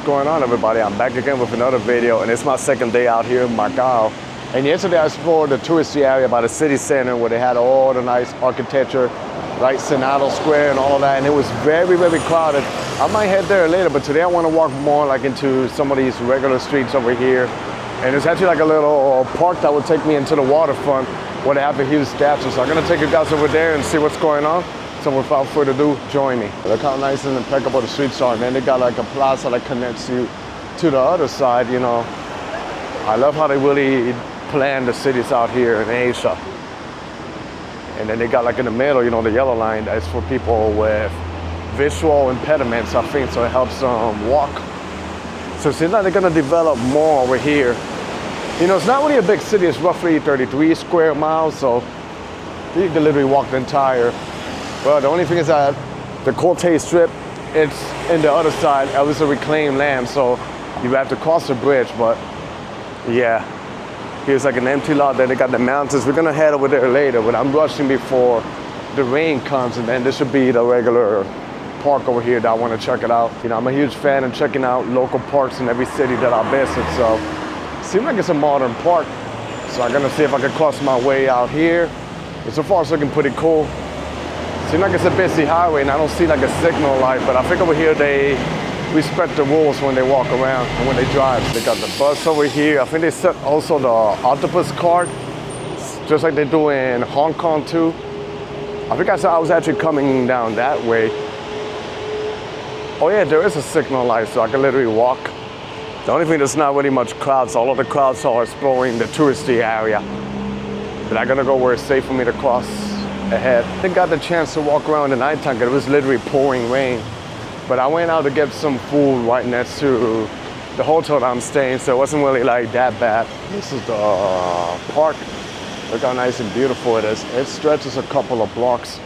going on, everybody? I'm back again with another video, and it's my second day out here in Macau. And yesterday I explored the touristy area by the city center where they had all the nice architecture, right, Senado Square and all of that, and it was very, very crowded. I might head there later, but today I want to walk more like into some of these regular streets over here. And there's actually like a little park that would take me into the waterfront where they have a huge statue. So I'm going to take you guys over there and see what's going on. So without further ado, join me. Look how nice and impeccable the streets are. And then they got like a plaza that connects you to the other side, you know. I love how they really plan the cities out here in Asia. And then they got like in the middle, you know, the yellow line that's for people with visual impediments, I think, so it helps them walk. So it seems like they're gonna develop more over here. You know, it's not really a big city, it's roughly 33 square miles, so you can literally walk the entire. Well, the only thing is that the Cortez Strip, it's in the other side, it was a reclaimed land, so you have to cross the bridge, but yeah. Here's like an empty lot, then they got the mountains. We're gonna head over there later, but I'm rushing before the rain comes, and then this should be the regular park over here that I want to check it out. You know, I'm a huge fan of checking out local parks in every city that I visit, so it seems like it's a modern park. So I'm gonna see if I can cross my way out here. And so far it's looking pretty cool. Seems like it's a busy highway and I don't see like a signal light, but I think over here they respect the rules when they walk around and when they drive. They got the bus over here. I think they set also the octopus cart, just like they do in Hong Kong too. I think I was actually coming down that way. Oh yeah, there is a signal light, so I can literally walk. The only thing, there's not really much crowds. All of the crowds are exploring the touristy area. But I'm gonna go where it's safe for me to cross ahead. I didn't got the chance to walk around at nighttime because it was literally pouring rain. But I went out to get some food right next to the hotel that I'm staying, so it wasn't really like that bad. This is the park. Look how nice and beautiful it is. It stretches a couple of blocks.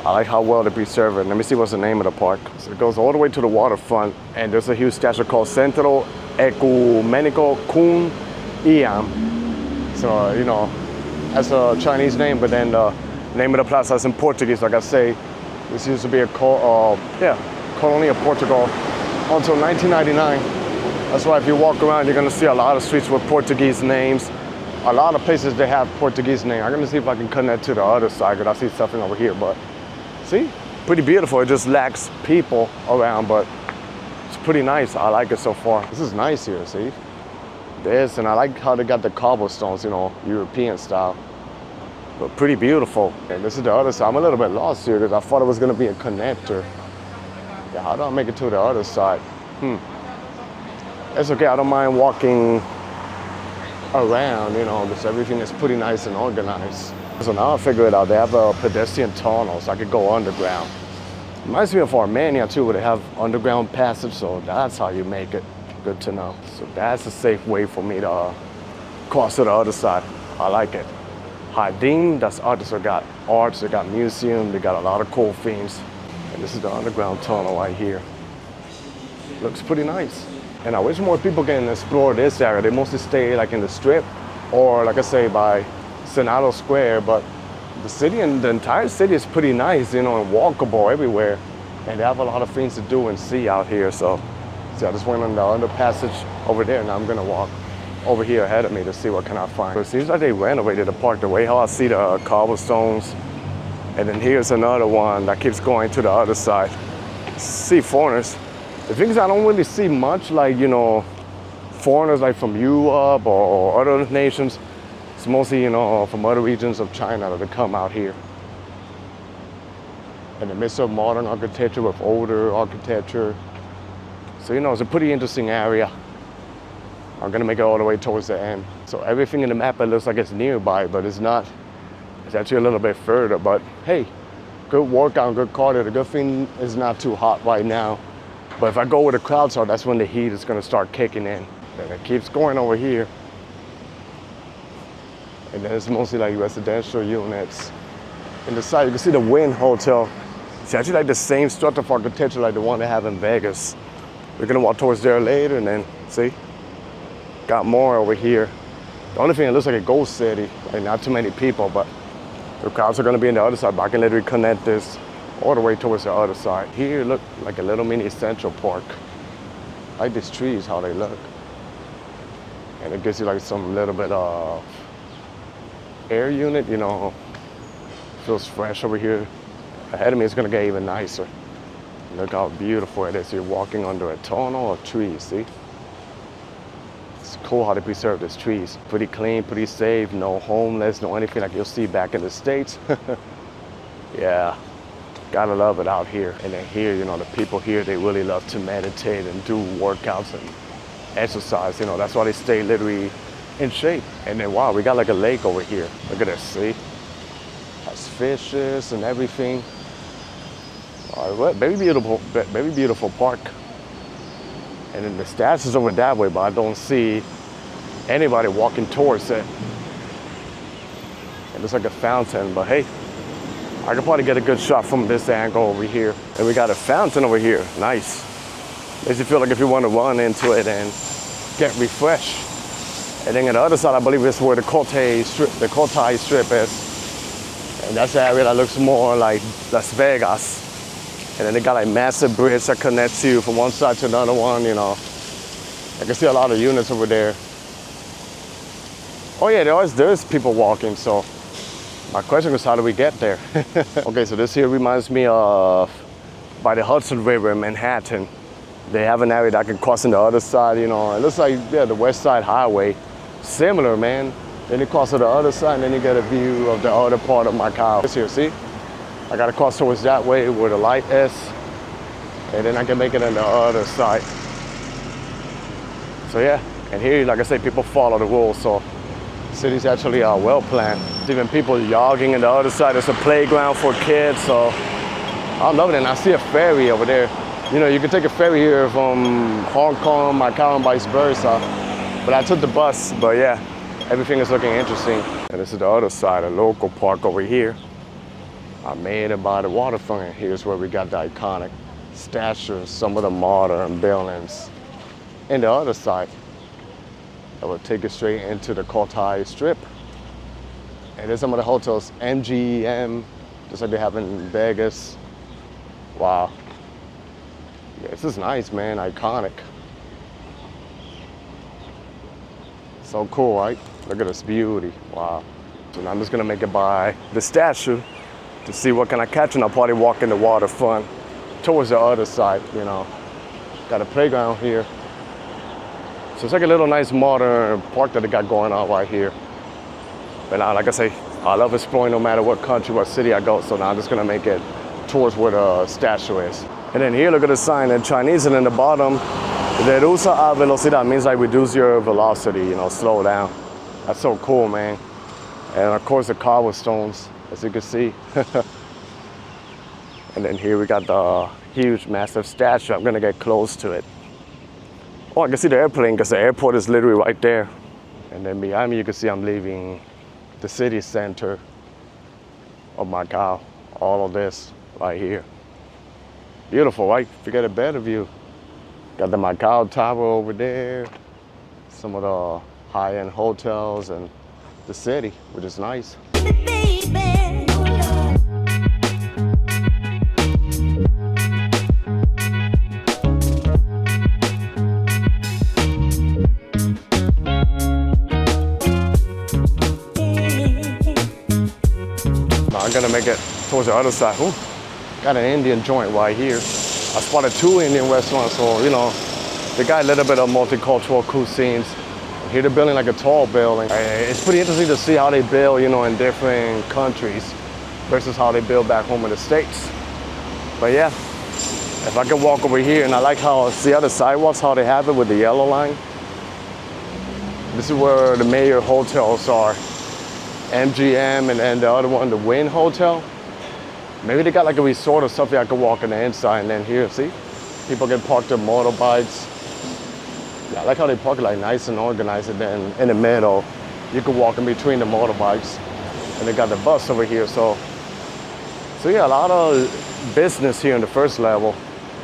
I like how well they preserve it. Let me see what's the name of the park. So it goes all the way to the waterfront, and there's a huge statue called Centro Ecumenico Kun Iam. So, you know, that's a Chinese name, but then the name of the plaza is in Portuguese, like I say. This used to be a colony of Portugal until 1999. That's why if you walk around, you're gonna see a lot of streets with Portuguese names. A lot of places they have Portuguese names. I'm gonna see if I can connect to the other side, because I see something over here, but see, pretty beautiful. It just lacks people around, but it's pretty nice. I like it so far. This is nice here, see? This, and I like how they got the cobblestones, you know, European style. But pretty beautiful. And this is the other side. I'm a little bit lost here because I thought it was gonna be a connector. Yeah, how do I make it to the other side? It's okay, I don't mind walking around, you know, because everything is pretty nice and organized. So now I figure it out. They have a pedestrian tunnel, so I could go underground. Reminds me of Armenia too, where they have underground passage, so that's how you make it. Good to know. So that's a safe way for me to cross to the other side. I like it. Hadim, that's artists. They got arts, they got museum, they got a lot of cool themes. And this is the underground tunnel right here. Looks pretty nice. And I wish more people can explore this area. They mostly stay like in the strip or, like I say, by Senado Square, but the city and the entire city is pretty nice, you know, and walkable everywhere. And they have a lot of things to do and see out here. So see, I just went on the underpassage over there, and I'm gonna walk over here ahead of me to see what can I find. So it seems like they renovated the park the way how I see the cobblestones. And then here's another one that keeps going to the other side. See foreigners. The thing is, I don't really see much like, you know, foreigners like from Europe or other nations. It's mostly, you know, from other regions of China that come out here. In the midst of modern architecture with older architecture. So, you know, it's a pretty interesting area. I'm gonna make it all the way towards the end. So everything in the map, it looks like it's nearby, but it's not. It's actually a little bit further, but hey, good workout, good cardio. The good thing is not too hot right now. But if I go where the crowds are, that's when the heat is gonna start kicking in. And it keeps going over here. And then it's mostly like residential units. In the side, you can see the Wynn Hotel. It's actually like the same structure of architecture like the one they have in Vegas. We're gonna walk towards there later, and then, see? Got more over here. The only thing, it looks like a ghost city. Like not too many people, but the crowds are gonna be on the other side, but I can literally connect this all the way towards the other side. Here, look like a little mini Central Park. I like these trees, how they look. And it gives you like some little bit of air unit, you know. Feels fresh over here. Ahead of me, it's gonna get even nicer. Look how beautiful it is. You're walking under a tunnel of trees, see? It's cool how they preserve these trees. Pretty clean, pretty safe, no homeless, no anything like you'll see back in the States. Yeah, gotta love it out here. And then here, you know, the people here, they really love to meditate and do workouts and exercise, you know. That's why they stay literally in shape. And then, wow, we got like a lake over here. Look at this, see? Has fishes and everything. All right, very beautiful park. And then the stats is over that way, but I don't see anybody walking towards it. It looks like a fountain, but hey, I could probably get a good shot from this angle over here. And we got a fountain over here, nice. Makes you feel like if you want to run into it and get refreshed. And then on the other side, I believe is where the Cotai Strip is. And that's the area that looks more like Las Vegas. And then they got like massive bridge that connects you from one side to another one, you know. I can see a lot of units over there. Oh yeah, there's people walking, so my question is, how do we get there? Okay, so this here reminds me of by the Hudson River in Manhattan. They have an area that can cross on the other side, you know. It looks like, yeah, the West Side Highway. Similar, man. Then you cross to the other side, and then you get a view of the other part of Macau. This here, see? I gotta cross towards that way where the light is, and then I can make it on the other side. So yeah, and here, like I say, people follow the rules, so the city's actually well planned. Even people jogging on the other side. There's a playground for kids, so I love it. And I see a ferry over there. You know, you can take a ferry here from Hong Kong, Macau, and vice versa. But I took the bus, but yeah, everything is looking interesting. And this is the other side, a local park over here. I made it by the waterfront. And here's where we got the iconic statues, some of the modern buildings. And the other side, that will take you straight into the Cotai Strip. And there's some of the hotels, MGM, just like they have in Vegas. Wow. Yeah, this is nice, man, iconic. So cool, right? Look at this beauty, wow. So now I'm just gonna make it by the statue to see what can I catch, and I'll probably walk in the waterfront towards the other side, you know. Got a playground here. So it's like a little nice modern park that they got going on right here. But now, like I say, I love exploring no matter what country, what city I go. So now I'm just gonna make it towards where the statue is. And then here, look at the sign in Chinese, and in the bottom, reduce a velocidad means like reduce your velocity, you know, slow down. That's so cool, man. And of course the cobblestones, as you can see. And then here we got the huge, massive statue. I'm gonna get close to it. Oh, I can see the airplane because the airport is literally right there. And then behind me, you can see I'm leaving the city center of Macau. All of this right here. Beautiful, right? If you get a better view. Got the Macau Tower over there. Some of the high-end hotels and the city, which is nice. I'm gonna make it towards the other side. Ooh, got an Indian joint right here. I spotted 2 Indian restaurants, so you know, they got a little bit of multicultural cuisines. Here they're building like a tall building. It's pretty interesting to see how they build, you know, in different countries versus how they build back home in the States. But yeah, if I can walk over here, and I like how, see how the sidewalks, how they have it with the yellow line. This is where the major hotels are. MGM and then the other one, the Wynn Hotel. Maybe they got like a resort or something I could walk on the inside, and then here, see? People can park their motorbikes. Yeah, I like how they park it like nice and organized, and then in the middle, you can walk in between the motorbikes. And they got the bus over here, so yeah, a lot of business here in the first level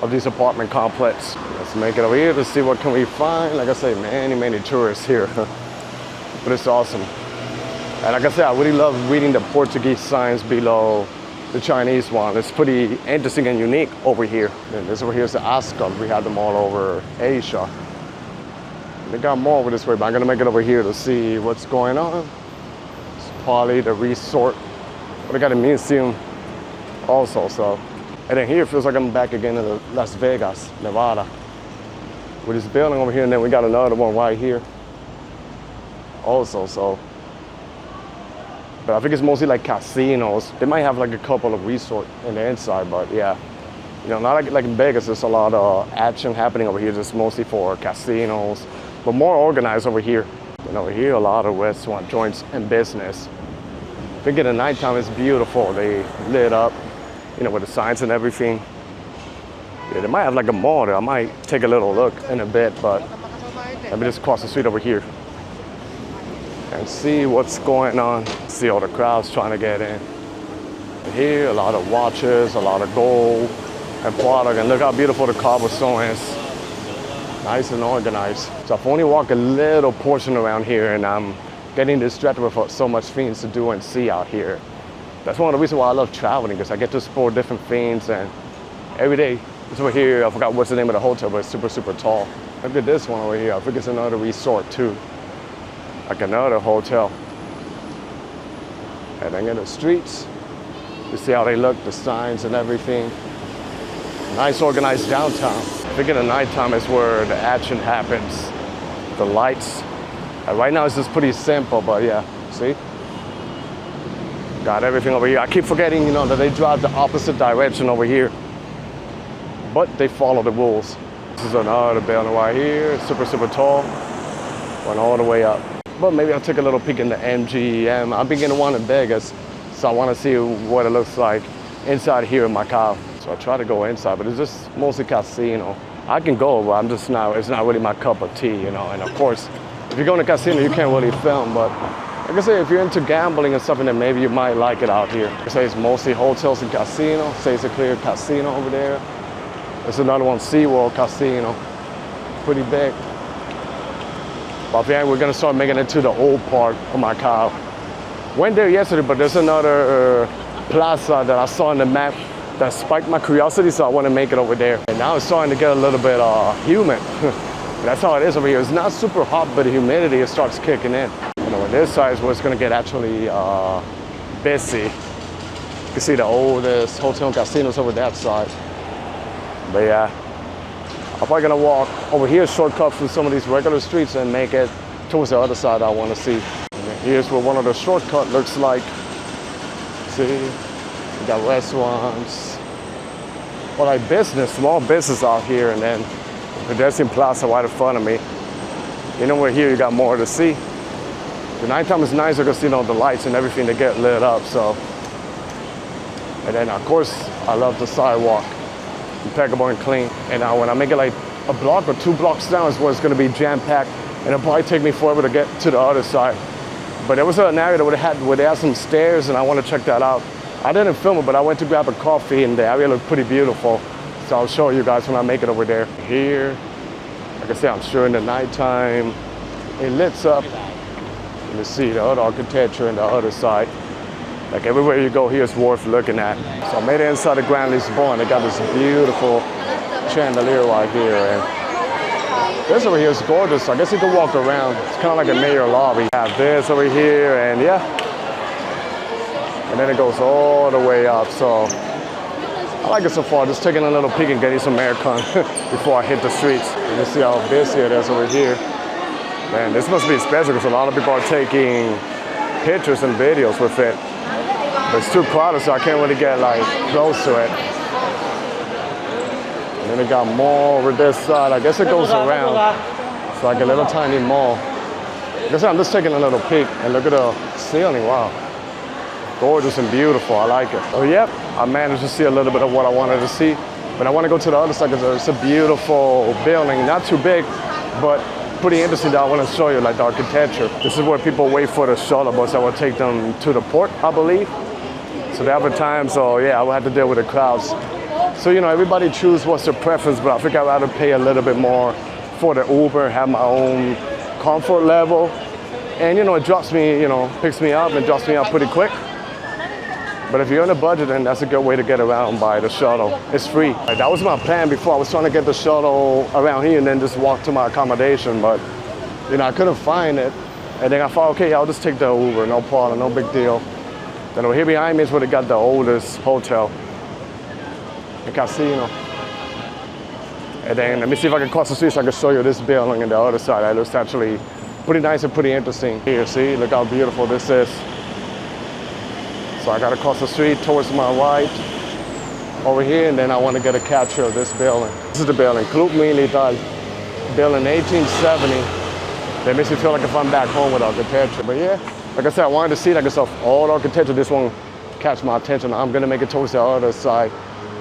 of this apartment complex. Let's make it over here to see what can we find. Like I say, many tourists here, but it's awesome. And like I said, I really love reading the Portuguese signs below the Chinese one. It's pretty interesting and unique over here. And this over here is the Ascot. We have them all over Asia. They got more over this way, but I'm gonna make it over here to see what's going on. It's probably the resort. But they got a museum also, so. And then here it feels like I'm back again in Las Vegas, Nevada. With this building over here, and then we got another one right here also, so. But I think it's mostly like casinos. They might have like a couple of resorts in the inside, but yeah. You know, not like in Vegas, there's a lot of action happening over here, just mostly for casinos, but more organized over here. And over here, a lot of restaurant joints and business. I think in the nighttime, it's beautiful. They lit up, you know, with the signs and everything. Yeah, they might have like a mall there. I might take a little look in a bit, but let me just cross the street over here and see what's going on. See all the crowds trying to get in. Here, a lot of watches, a lot of gold and product, and look how beautiful the cobblestone is. Nice and organized. So I've only walked a little portion around here, and I'm getting distracted with so much things to do and see out here. That's one of the reasons why I love traveling, because I get to explore different things, and every day, this over here, I forgot what's the name of the hotel, but it's super, super tall. Look at this one over here. I think it's another resort too. Like another hotel. And then in the streets, you see how they look, the signs and everything. Nice organized downtown. I think in the nighttime is where the action happens. The lights. Right now it's just pretty simple, but yeah, see? Got everything over here. I keep forgetting, you know, that they drive the opposite direction over here. But they follow the rules. This is another building right here, super, super tall. Went all the way up. But maybe I'll take a little peek in the MGM. I've been getting one in Vegas, so I want to see what it looks like inside here in Macau. So I try to go inside, but it's just mostly casino. I can go, but I'm just not, it's not really my cup of tea, you know. And of course, if you're going to casino, you can't really film, but like I say, if you're into gambling and something, then maybe you might like it out here. I say it's mostly hotels and casino. Say it's a clear casino over there. There's another one, SeaWorld Casino. Pretty big. But yeah, we're gonna start making it to the old part of Macau. Went there yesterday, but there's another plaza that I saw on the map that spiked my curiosity, so I want to make it over there. And now it's starting to get a little bit humid. That's how it is over here. It's not super hot, but the humidity, it starts kicking in. You know, on this side is where it's gonna get actually busy. You can see the oldest hotel and casinos over that side. But yeah, I'm probably gonna walk over here, shortcut through some of these regular streets and make it towards the other side I wanna see. And here's what one of the shortcut looks like. See, we got restaurants, or like business, small business out here, and then pedestrian plaza right in front of me. You know, we're here, you got more to see. The nighttime is nicer because, you know, the lights and everything, they get lit up, so. And then of course, I love the sidewalk. Impeccable and clean. And now when I make it like a block or 2 blocks down is where it's gonna be jam-packed, and it'll probably take me forever to get to the other side. But there was an area where they had some stairs, and I want to check that out. I didn't film it, but I went to grab a coffee, and the area looked pretty beautiful. So I'll show you guys when I make it over there. Here, like I said, I'm sure in the nighttime, it lights up. You can see the other architecture on the other side. Like everywhere you go here is worth looking at. So I made it inside the Grand Lisbon. They got this beautiful chandelier right here. And this over here is gorgeous. I guess you can walk around. It's kind of like a mayor lobby. I have this over here, and yeah. And then it goes all the way up. So I like it so far. Just taking a little peek and getting some aircon before I hit the streets. You can see how busy it is over here. Man, this must be special because a lot of people are taking pictures and videos with it. But it's too crowded, so I can't really get like close to it. And then they got more over this side. I guess it goes around. It's like a little tiny mall. I guess I'm just taking a little peek, and look at the ceiling. Wow. Gorgeous and beautiful. I like it. Oh, yep. I managed to see a little bit of what I wanted to see. But I want to go to the other side because it's a beautiful building. Not too big, but pretty interesting that I want to show you, like the architecture. This is where people wait for the shuttle bus that will take them to the port, I believe. So they have a time, so yeah, I will have to deal with the crowds. So, you know, everybody choose what's their preference, but I think I'd rather pay a little bit more for the Uber, have my own comfort level. And, you know, it drops me, you know, picks me up and drops me up pretty quick. But if you're on a budget, then that's a good way to get around by the shuttle. It's free. That was my plan before. I was trying to get the shuttle around here and then just walk to my accommodation, but I couldn't find it. And then I thought, okay, I'll just take the Uber, no problem, no big deal. Then over here behind me is where they got the oldest hotel, the casino. And then let me see if I can cross the street so I can show you this building on the other side. That looks actually pretty nice and pretty interesting. Here, see, look how beautiful this is. So I gotta cross the street towards my right over here, and then I want to get a capture of this building. This is the building, Club Militar, built in 1870. That makes me feel like if I'm back home with architecture. But yeah, like I said, I wanted to see like stuff, all the architecture. This one catch my attention. I'm gonna make it towards the other side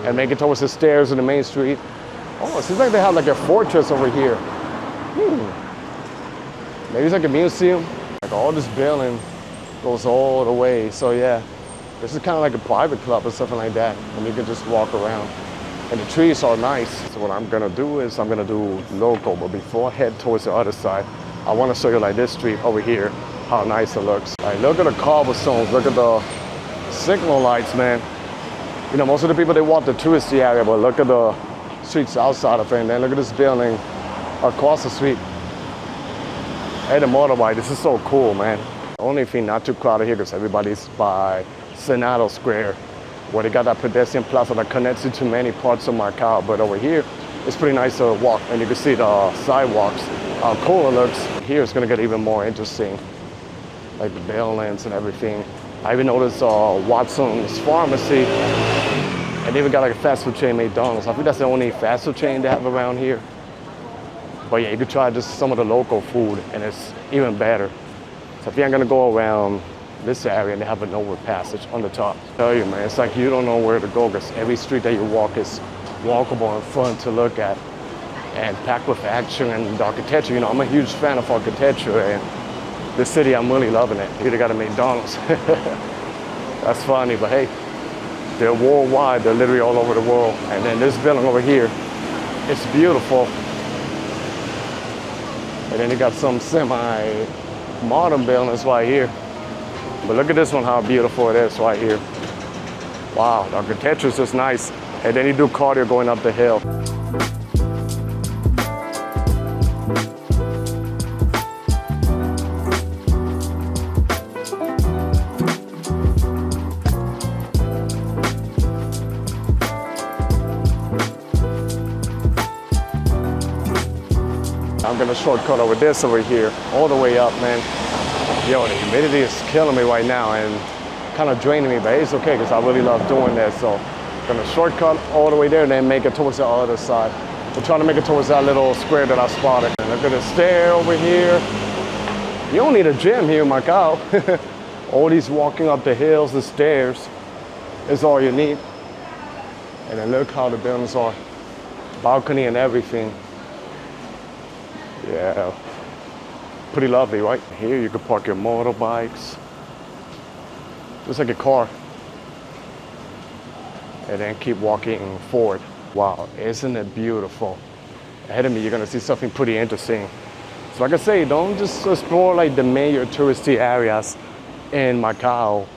and make it towards the stairs in the main street. Oh, it seems like they have like a fortress over here. Maybe it's like a museum. Like all this building goes all the way. So yeah, this is kind of like a private club or something like that. And you can just walk around. And the trees are nice. So what I'm gonna do is I'm gonna do local, but before I head towards the other side, I want to show you like this street over here, how nice it looks. Like, look at the cobblestones, look at the signal lights, man. Most of the people, they walk the touristy area, but look at the streets outside of it. And then look at this building across the street. Hey, the motorbike, this is so cool, man. Only thing not too crowded here because everybody's by Senado Square, where they got that pedestrian plaza that connects you to many parts of Macau. But over here, it's pretty nice to walk, and you can see the sidewalks, how cool it looks. Here it's gonna get even more interesting, like the buildings and everything. I even noticed Watson's Pharmacy, and they even got like a fast food chain, McDonald's. I think that's the only fast food chain they have around here. But yeah, you could try just some of the local food, and it's even better. So if you ain't gonna go around this area, and they have an overpassage on the top. I tell you, man, it's like you don't know where to go because every street that you walk is walkable and fun to look at and packed with action and architecture. I'm a huge fan of architecture, and this city, I'm really loving it. Here they got a McDonald's. That's funny, but hey, they're worldwide. They're literally all over the world. And then this building over here, it's beautiful. And then you got some semi-modern buildings right here. But look at this one, how beautiful it is right here. Wow, the architecture is just nice. And then you do cardio going up the hill. I'm gonna shortcut over this over here, all the way up, man. Yo, the humidity is killing me right now and kind of draining me, but it's okay because I really love doing that. So I'm gonna shortcut all the way there and then make it towards the other side. We're trying to make it towards that little square that I spotted. And look at the stair over here. You don't need a gym here in Macau. All these walking up the hills, the stairs is all you need. And then look how the buildings are. Balcony and everything. Yeah, pretty lovely, right? Here you can park your motorbikes, just like a car, and then keep walking forward. Wow, isn't it beautiful? Ahead of me, you're gonna see something pretty interesting. So like I say, don't just explore like the major touristy areas in Macau.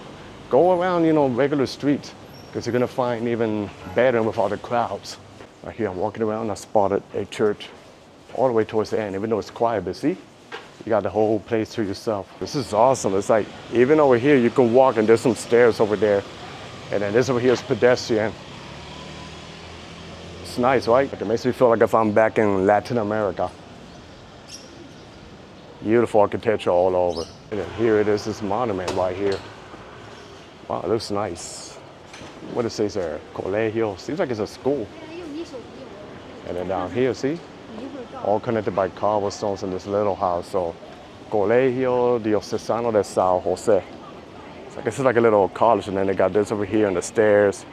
Go around, regular streets, because you're gonna find even better with all the crowds. Right here, I'm walking around, I spotted a church all the way towards the end, even though it's quiet, but see? You got the whole place to yourself. This is awesome. It's like, even over here, you can walk and there's some stairs over there. And then this over here is pedestrian. It's nice, right? Like, it makes me feel like if I'm back in Latin America. Beautiful architecture all over. And then here it is, this monument right here. Wow, it looks nice. What does it say there? Colegio. Seems like it's a school. And then down here, see? All connected by cobblestones in this little house. So, Colegio Diocesano de San Jose. So I guess it's like a little college, and then they got this over here and the stairs.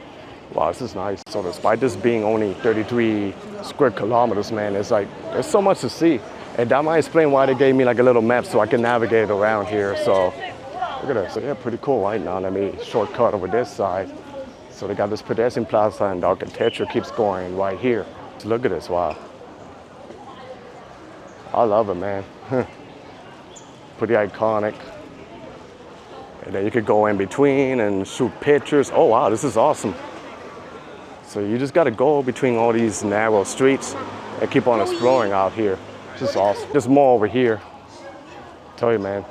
Wow, this is nice. So despite this being only 33 square kilometers, man, it's like, there's so much to see. And that might explain why they gave me like a little map so I can navigate around here. So, look at that. So yeah, pretty cool right now. Let me shortcut over this side. So they got this pedestrian plaza and the architecture keeps going right here. So look at this, wow. I love it, man. Pretty iconic. And then you could go in between and shoot pictures. Oh wow, this is awesome. So you just gotta go between all these narrow streets and keep on exploring out here. This is awesome. There's more over here. Tell you, man,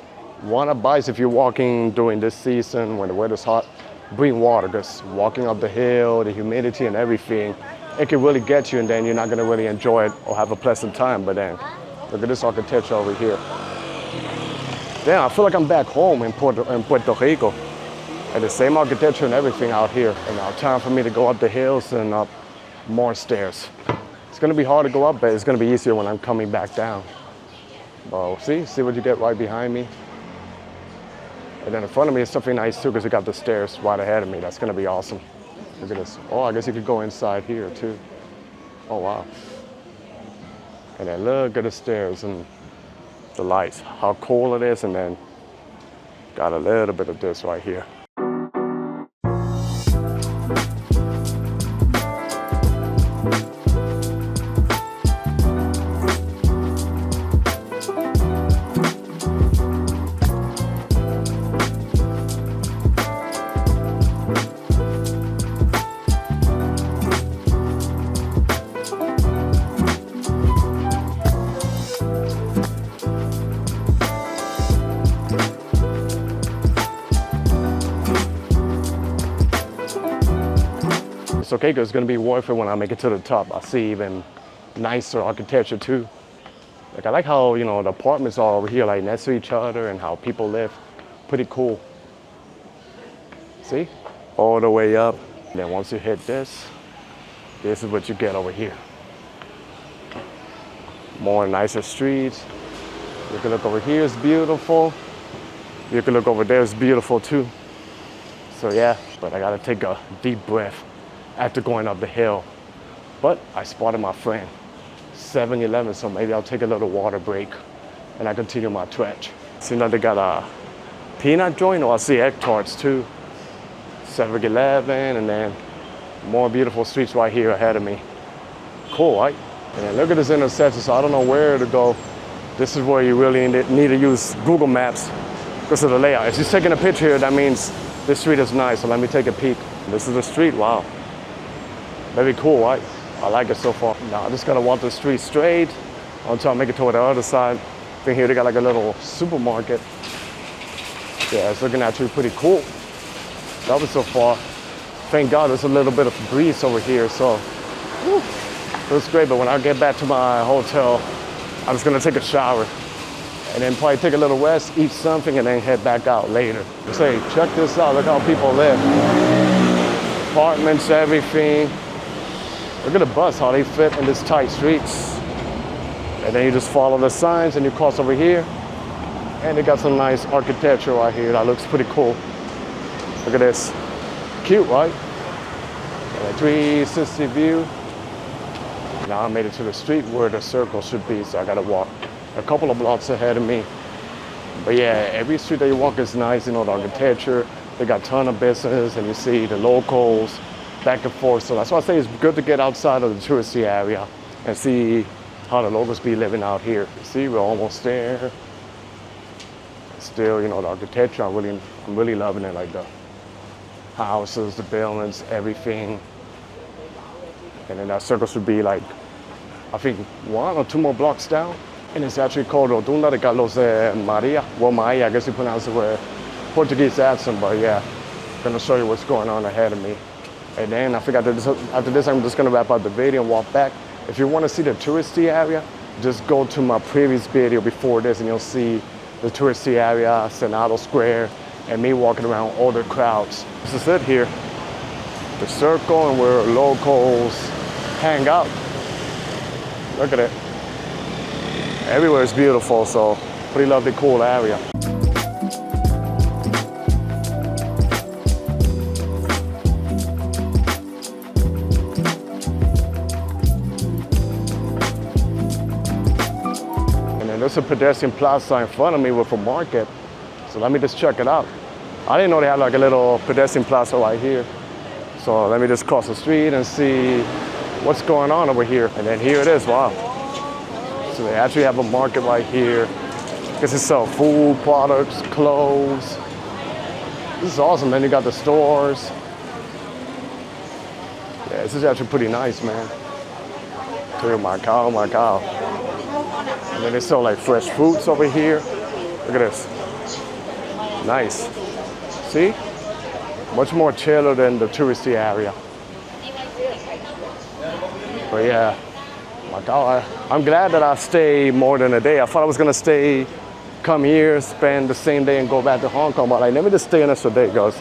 one advice if you're walking during this season when the weather's hot, bring water, because walking up the hill, the humidity and everything, it can really get you, and then you're not gonna really enjoy it or have a pleasant time. But then, look at this architecture over here. Damn, I feel like I'm back home in Puerto Rico. And the same architecture and everything out here. And now time for me to go up the hills and up more stairs. It's gonna be hard to go up, but it's gonna be easier when I'm coming back down. Oh, see what you get right behind me? And then in front of me is something nice too, because we got the stairs right ahead of me. That's gonna be awesome. Look at this. Oh, I guess you could go inside here too. Oh, wow. And then look at the stairs and the lights, how cool it is, and then got a little bit of this right here. It's okay, because it's gonna be worth it when I make it to the top. I see even nicer architecture too. Like I like how, you know, the apartments are over here like next to each other and how people live. Pretty cool. See? All the way up. And then once you hit this is what you get over here. More nicer streets. You can look over here, it's beautiful. You can look over there, it's beautiful too. So yeah, but I gotta take a deep breath after going up the hill. But I spotted my friend, 7-Eleven, so maybe I'll take a little water break and I continue my trek. Seems like they got a peanut joint, or I see egg tarts too. 7-Eleven, and then more beautiful streets right here ahead of me. Cool, right? And then look at this intersection, so I don't know where to go. This is where you really need to use Google Maps because of the layout. If you're taking a picture here, that means this street is nice, so let me take a peek. This is the street, wow. Very cool, right? I like it so far. Now I just gotta walk the street straight until I make it toward the other side. Then here they got like a little supermarket. Yeah, it's looking actually pretty cool. That was so far. Thank God there's a little bit of breeze over here, so whew, it was great. But when I get back to my hotel, I'm just gonna take a shower and then probably take a little rest, eat something, and then head back out later. Say, check this out, look how people live. Apartments, everything. Look at the bus, how they fit in this tight streets. And then you just follow the signs and you cross over here. And they got some nice architecture right here that looks pretty cool. Look at this. Cute, right? And a 360 view. Now I made it to the street where the circle should be, so I gotta walk a couple of blocks ahead of me. But yeah, every street that you walk is nice, you know, the architecture. They got a ton of business, and you see the locals back and forth. So that's why I say it's good to get outside of the touristy area and see how the locals be living out here. See, we're almost there. Still, you know, the architecture, I'm really loving it, like the houses, the buildings, everything. And then that circle should be like, I think 1 or 2 more blocks down. And it's actually called Rotunda de Carlos Maria. Well, Maya, I guess you pronounce it with Portuguese accent, but yeah. I'm gonna show you what's going on ahead of me. And then I think after this, I'm just gonna wrap up the video and walk back. If you wanna see the touristy area, just go to my previous video before this and you'll see the touristy area, Senado Square, and me walking around all the crowds. This is it here, the circle, and where locals hang out. Look at it. Everywhere is beautiful, so pretty lovely, cool area. There's a pedestrian plaza in front of me with a market. So let me just check it out. I didn't know they had like a little pedestrian plaza right here. So let me just cross the street and see what's going on over here. And then here it is, wow. So they actually have a market right here. This is sell food products, clothes, This is awesome. Then you got the stores. Yeah, this is actually pretty nice, man. Here, Macau, Macau. And then they sell like fresh fruits over here. Look at this. Nice. See? Much more chiller than the touristy area. But yeah, Macau, I'm glad that I stayed more than a day. I thought I was gonna stay, come here, spend the same day and go back to Hong Kong, but like, let me just stay an extra day, because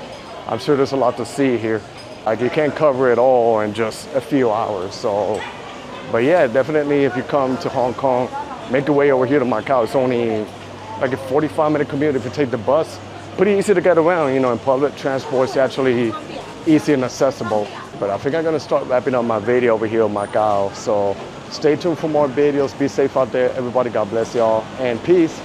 I'm sure there's a lot to see here. Like, you can't cover it all in just a few hours, so. But yeah, definitely if you come to Hong Kong, make your way over here to Macau. It's only like a 45-minute commute if you take the bus. Pretty easy to get around, you know, in public transport. It's actually easy and accessible. But I think I'm gonna start wrapping up my video over here in Macau. So stay tuned for more videos. Be safe out there, everybody. God bless y'all, and peace.